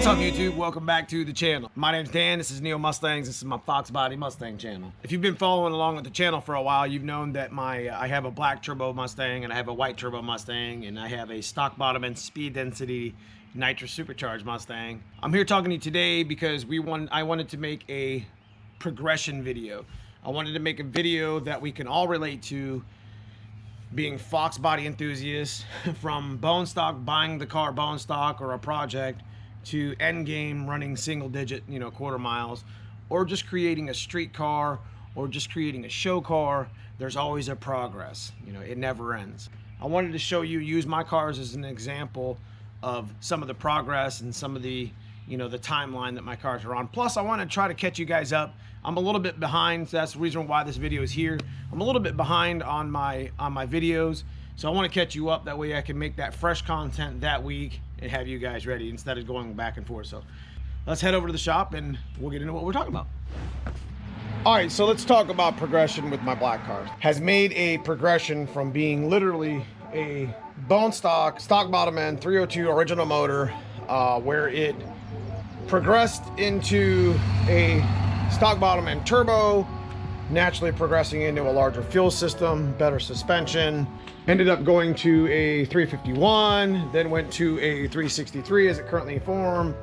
up, YouTube? Welcome back to the channel. My name's Dan. This is Neomustangs. This is my Foxbody Mustang channel. If you've been following along with the channel for a while, you've known that I have a black turbo Mustang and I have a white turbo Mustang and I have a stock bottom and speed density nitrous supercharged Mustang. I'm here talking to you today because I wanted to make a progression video. I wanted to make a video that we can all relate to, being Foxbody enthusiasts, from bone stock, buying the car bone stock or a project, to end game running single digit, quarter miles, or just creating a street car or just creating a show car. There's always a progress, it never ends. I wanted to show you, use my cars as an example of some of the progress and some of the the timeline that my cars are on. Plus I want to try to catch you guys up. I'm a little bit behind, so that's the reason why this video is here. I'm a little bit behind on my videos, so I want to catch you up. That way I can make that fresh content that week and have you guys ready instead of going back and forth. So let's head over to the shop and we'll get into what we're talking about. All right, so let's talk about progression with my black car. Has made a progression from being literally a bone stock bottom end 302 original motor, where it progressed into a stock bottom end turbo, naturally progressing into a larger fuel system, better suspension, ended up going to a 351, then went to a 363 as it currently formed,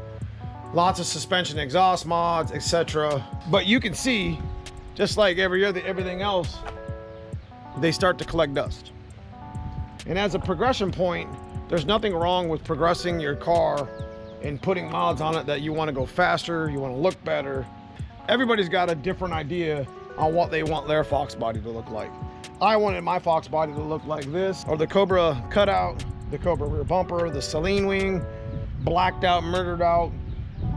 lots of suspension exhaust mods, etc. But you can see, just like everything else, they start to collect dust. And as a progression point, there's nothing wrong with progressing your car and putting mods on it that you want to go faster, you want to look better. Everybody's got a different idea on what they want their Foxbody to look like. I wanted my Foxbody to look like this, or the Cobra cutout, the Cobra rear bumper, the Celine wing, blacked out, murdered out,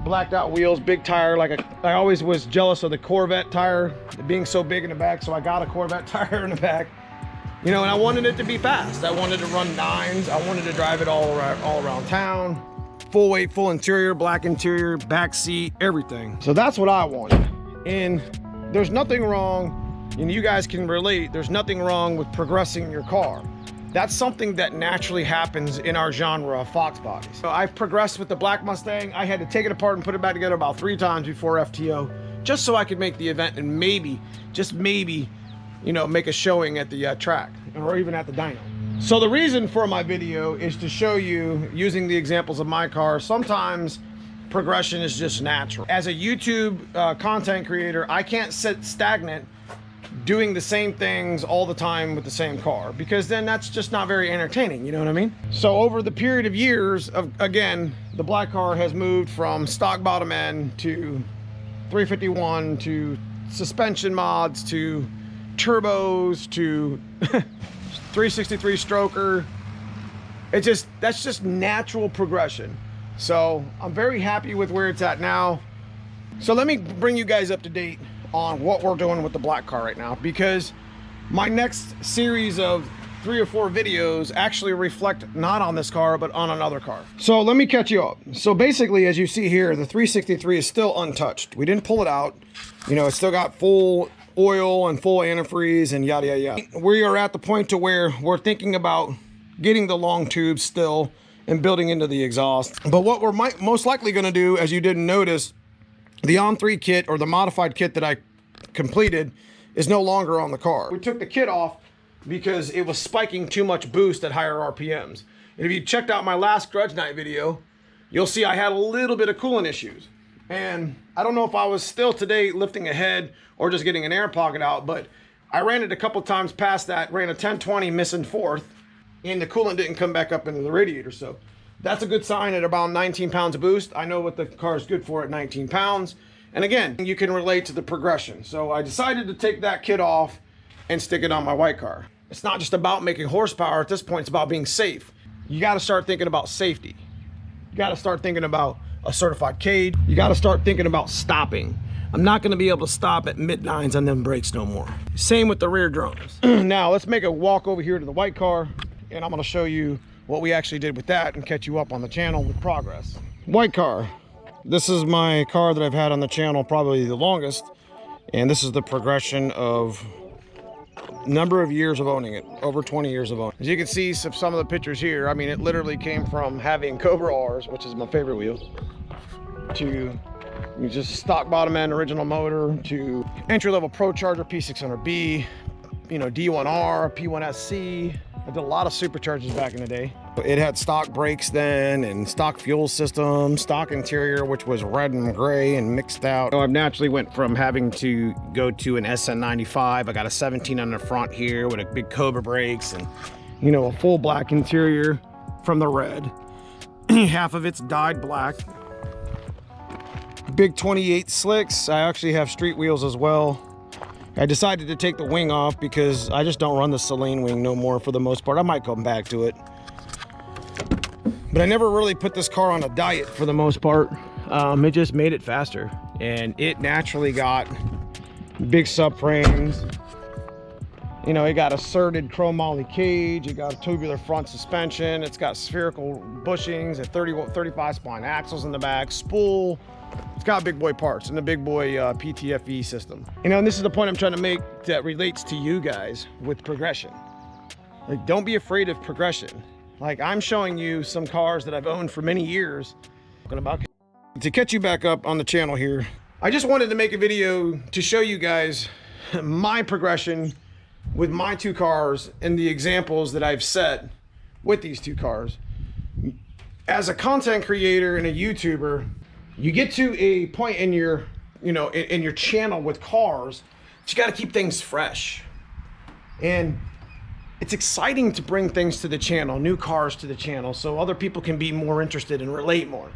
blacked out wheels, big tire. I always was jealous of the Corvette tire being so big in the back, so I got a Corvette tire in the back. And I wanted it to be fast. I wanted to run nines. I wanted to drive it all around town. Full weight, full interior, black interior, back seat, everything. So that's what I wanted. And there's nothing wrong, and you guys can relate, there's nothing wrong with progressing your car. That's something that naturally happens in our genre of Fox bodies. So I've progressed with the black Mustang. I had to take it apart and put it back together about 3 times before FTO, just so I could make the event and maybe, just maybe, make a showing at the track or even at the dyno. So the reason for my video is to show you, using the examples of my car, sometimes progression is just natural. As a YouTube content creator, I can't sit stagnant doing the same things all the time with the same car, because then that's just not very entertaining, you know what I mean? So over the period of years, again, the black car has moved from stock bottom end to 351 to suspension mods to turbos to 363 stroker. That's just natural progression. So I'm very happy with where it's at now. So let me bring you guys up to date on what we're doing with the black car right now, because my next series of 3 or 4 videos actually reflect not on this car but on another car. So let me catch you up. So basically, as you see here, the 363 is still untouched. We didn't pull it out. It's still got full oil and full antifreeze and yada yada yada. We are at the point to where we're thinking about getting the long tubes still and building into the exhaust. But what we're most likely going to do, as you didn't notice, the On3 kit, or the modified kit that I completed, is no longer on the car. We took the kit off because it was spiking too much boost at higher RPMs. And if you checked out my last Grudge Night video, you'll see I had a little bit of coolant issues. And I don't know if I was still today lifting ahead or just getting an air pocket out, but I ran it a couple times past that, ran a 1020 missing 4th, and the coolant didn't come back up into the radiator. So that's a good sign at about 19 pounds of boost. I know what the car is good for at 19 pounds. And again, you can relate to the progression. So I decided to take that kit off and stick it on my white car. It's not just about making horsepower at this point, it's about being safe. You got to start thinking about safety. You got to start thinking about a certified cage. You got to start thinking about stopping. I'm not going to be able to stop at mid-nines on them brakes no more. Same with the rear drums. Now let's make a walk over here to the white car, and I'm going to show you what we actually did with that and catch you up on the channel with progress. White car. This is my car that I've had on the channel probably the longest, and this is the progression of number of years of owning it, over 20 years of owning it. As you can see some of the pictures here, I mean, it literally came from having Cobra R's, which is my favorite wheel, to just stock bottom end original motor to entry-level Pro Charger P600B, you know, D1R, P1SC. I did a lot of superchargers back in the day. It had stock brakes then and stock fuel system, stock interior, which was red and gray and mixed out. So I've naturally went from having to go to an SN95. I got a 17 on the front here with a big Cobra brakes and, you know, a full black interior from the red. Half of it's dyed black. Big 28 slicks. I actually have street wheels as well. I decided to take the wing off because I just don't run the Celine wing no more for the most part. I might come back to it. But I never really put this car on a diet for the most part. It just made it faster. And it naturally got big subframes. You know, it got a serted chrome moly cage. It got a tubular front suspension. It's got spherical bushings, a 35 spline axles in the back, spool. It's got big boy parts and the big boy PTFE system. You know, and this is the point I'm trying to make that relates to you guys with progression. Like, don't be afraid of progression. Like, I'm showing you some cars that I've owned for many years. To catch you back up on the channel here, I just wanted to make a video to show you guys my progression with my two cars and the examples that I've set with these two cars. As a content creator and a YouTuber, you get to a point in your, you know, in your channel with cars, you got to keep things fresh. And it's exciting to bring things to the channel, new cars to the channel, so other people can be more interested and relate more.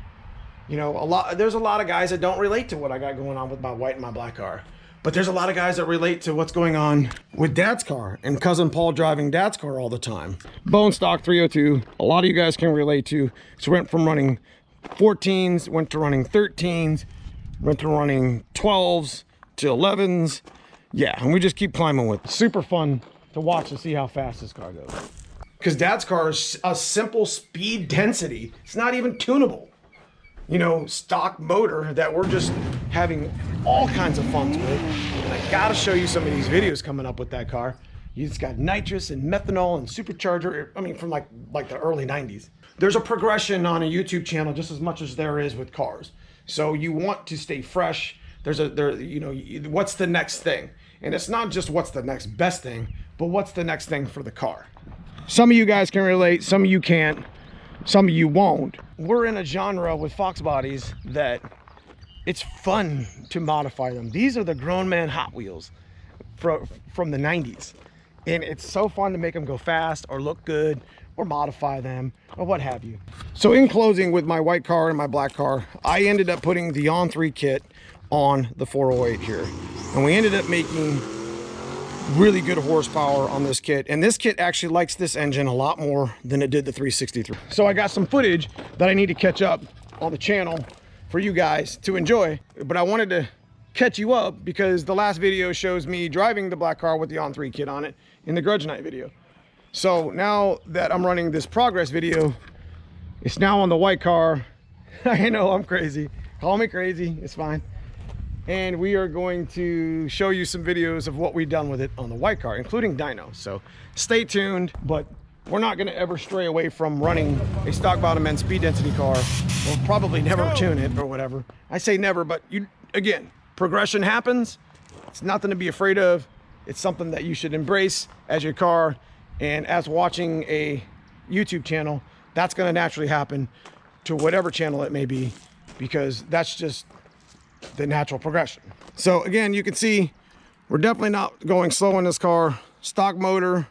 You know, there's a lot of guys that don't relate to what I got going on with my white and my black car. But there's a lot of guys that relate to what's going on with Dad's car and Cousin Paul driving Dad's car all the time. Bone stock 302, a lot of you guys can relate to. So went from running 14s, went to running 13s, went to running 12s to 11s. Yeah, and we just keep climbing with it. Super fun to watch and see how fast this car goes. Because Dad's car is a simple speed density. It's not even tunable. You know, stock motor that we're just having all kinds of fun with. And I gotta show you some of these videos coming up with that car. It's got nitrous and methanol and supercharger. I mean, from like the early 90s. There's a progression on a YouTube channel just as much as there is with cars. So you want to stay fresh. You know, what's the next thing? And it's not just what's the next best thing, but what's the next thing for the car. Some of you guys can relate, some of you can't, some of you won't. We're in a genre with Foxbodies that it's fun to modify them. These are the grown man Hot Wheels from the 90s. And it's so fun to make them go fast or look good or modify them or what have you. So in closing, with my white car and my black car, I ended up putting the On3 kit on the 408 here. And we ended up making really good horsepower on this kit. And this kit actually likes this engine a lot more than it did the 363. So I got some footage that I need to catch up on the channel for you guys to enjoy. But I wanted to catch you up because the last video shows me driving the black car with the On3 kit on it in the Grudge Night video. So now that I'm running this progress video, it's now on the white car. I know I'm crazy. Call me crazy, it's fine. And we are going to show you some videos of what we've done with it on the white car, including dyno. So stay tuned, but we're not gonna ever stray away from running a stock bottom end speed density car. We'll probably never tune it or whatever. I say never, but again, progression happens. It's nothing to be afraid of. It's something that you should embrace as your car. And as watching a YouTube channel, that's gonna naturally happen to whatever channel it may be, because that's just the natural progression. So again, you can see we're definitely not going slow in this car. Stock motor,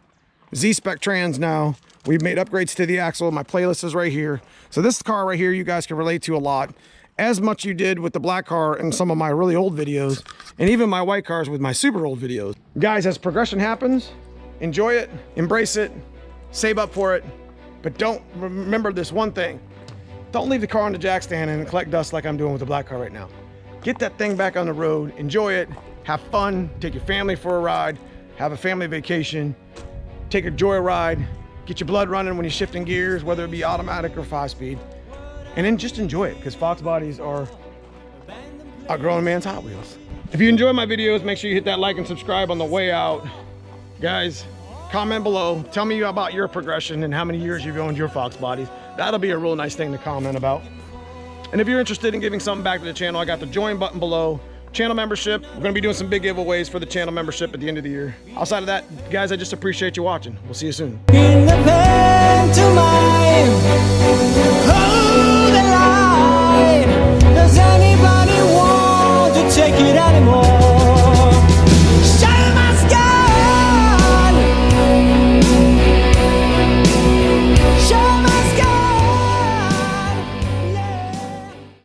Z-Spec trans now. We've made upgrades to the axle. My playlist is right here. So this car right here, you guys can relate to a lot, as much you did with the black car and some of my really old videos, and even my white cars with my super old videos. Guys, as progression happens, enjoy it, embrace it, save up for it, but don't remember this one thing. Don't leave the car on the jack stand and collect dust like I'm doing with the black car right now. Get that thing back on the road, enjoy it, have fun, take your family for a ride, have a family vacation, take a joyride, get your blood running when you're shifting gears, whether it be automatic or 5-speed, and then just enjoy it, because Foxbodies are a grown man's Hot Wheels. If you enjoy my videos, make sure you hit that like and subscribe on the way out. Guys, comment below, tell me about your progression and how many years you've owned your Foxbodies. That'll be a real nice thing to comment about. And if you're interested in giving something back to the channel, I got the join button below. Channel membership. We're going to be doing some big giveaways for the channel membership at the end of the year. Outside of that, guys, I just appreciate you watching. We'll see you soon.